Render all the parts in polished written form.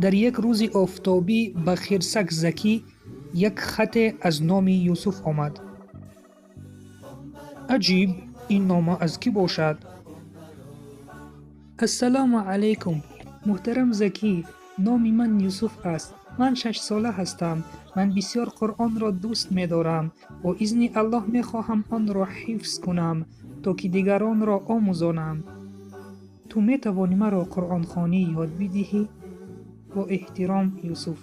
در یک روز آفتابی به خرسک زکی یک خط از نام یوسف آمد. عجیب، این نامه از کی باشد؟ السلام علیکم محترم زکی، نام من یوسف است. من 6 ساله هستم. من بسیار قرآن را دوست می دارم. با اذن الله می خواهم آن را حفظ کنم تا که دیگران را آموزانم. تو می توانی مرا قرآن خوانی یاد بدهی؟ با احترام یوسف.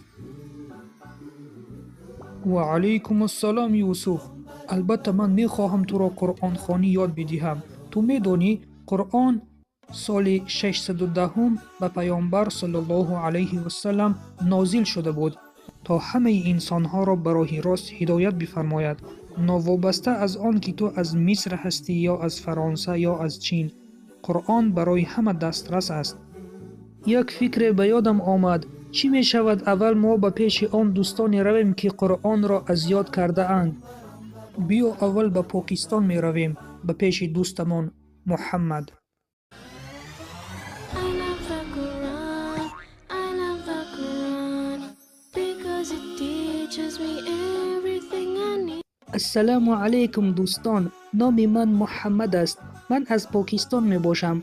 و علیکم السلام یوسف. البته من می خواهم تو را قرآن خوانی یاد بدهم. تو می دانی قرآن سال 610 به پیامبر صلی الله علیه و سلم نازل شده بود تا همه انسان ها را به راه راست هدایت بفرماید، ناوابسته از آن که تو از مصر هستی یا از فرانسه یا از چین. قرآن برای همه دسترس است. یک فکر به یادم آمد. چی می شود اول ما به پیش آن دوستانی رویم که قرآن را از یاد کرده اند؟ بیا اول به پاکستان می رویم به پیش دوستمان محمد. السلام علیکم دوستان، نام من محمد است. من از پاکستان می باشم.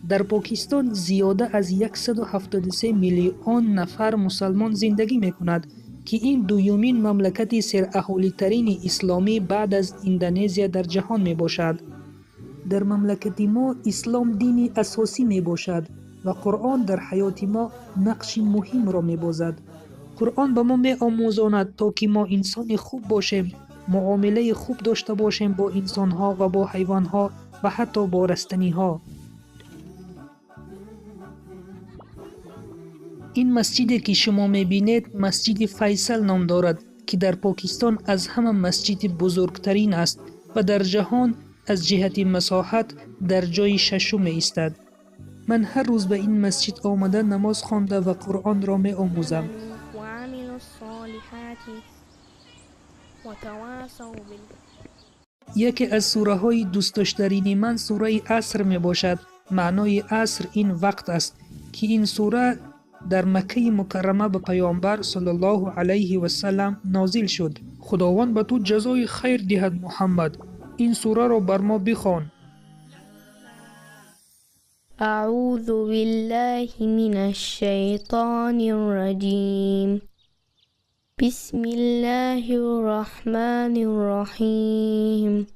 در پاکستان زیاده از 173 میلیون نفر مسلمان زندگی می کند که این دومین مملکت سراهالی ترین اسلامی بعد از اندونزیا در جهان می باشد. در مملکت ما اسلام دینی اساسی می باشد و قرآن در حیات ما نقش مهم را می بازد. قرآن به ما می آموزاند تا که ما انسان خوب باشیم، معامله خوب داشته باشیم با انسان ها و با حیوان ها و حتی با رستنی ها. این مسجدی که شما میبینید مسجد فیصل نام دارد که در پاکستان از همه مسجد بزرگترین است و در جهان از جهت مساحت در جای 6 ایستد. من هر روز به این مسجد آمده نماز خوانده و قرآن را می آموزم. یکی از سوره های دوست داشتنی من سوره عصر می باشد. معنای عصر این وقت است که این سوره در مکه مکرمه به پیامبر صلی الله علیه و سلم نازل شد. خداوند به تو جزای خیر دهد محمد. این سوره را بر ما بخوان. اعوذ بالله من الشیطان الرجیم. بسم الله الرحمن الرحیم.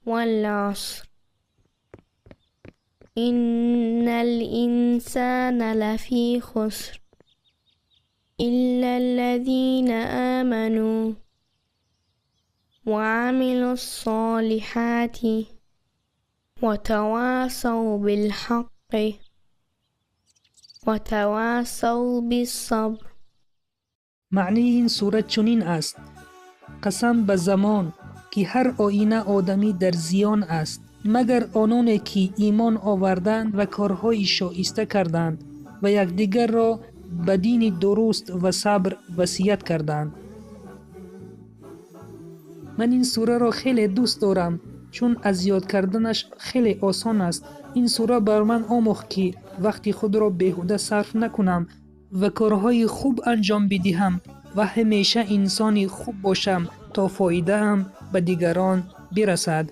والعصر إن الإنسان لفي خسر إلا الذين آمنوا وعملوا الصالحات وتواصوا بالحق وتواصوا بالصبر. معنی این سوره چنین است: قسم به زمان که هر آینه آدمی در زیان است مگر آنانی که ایمان آوردند و کارهای شایسته کردند و یکدیگر را به دین درست و صبر وصیت کردند. من این سوره را خیلی دوست دارم چون از یاد کردنش خیلی آسان است. این سوره بر من آموخت که وقتی خود را بیهوده صرف نکنم و کارهای خوب انجام بدهم و همیشه انسانی خوب باشم تا فایده هم به دیگران برسد.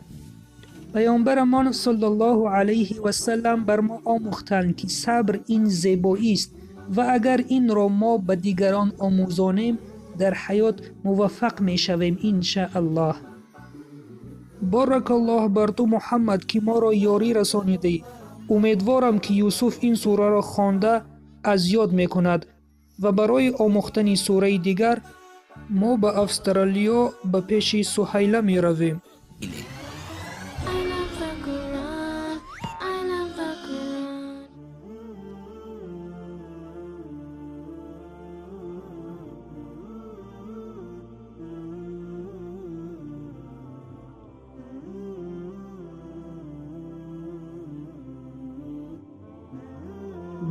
پیامبرمان صلی الله علیه و سلم بر ما آموختند که صبر این زیبایی است و اگر این را ما به دیگران آموزانیم در حیات موفق می شویم ان شاء الله. بارک الله بر تو محمد که ما را یاری رسانیدی. امیدوارم که یوسف این سوره را خوانده از یاد می کند و برای آموختن سوره دیگر ما به استرالیا به پیش سهیله می رویم.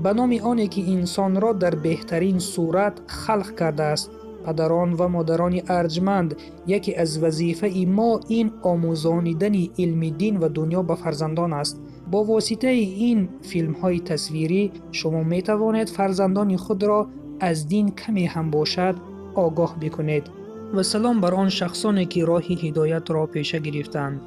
به نام آنی که انسان را در بهترین صورت خلق کرده است. پدران و مادران ارجمند، یکی از وظیفه ما این آموزاندن علم دین و دنیا به فرزندان است. با واسطه این فیلم های تصویری شما می توانید فرزندان خود را از دین کمی هم باشد آگاه بکنید. و سلام بر آن شخصانی که راه هدایت را پیشه گرفتند.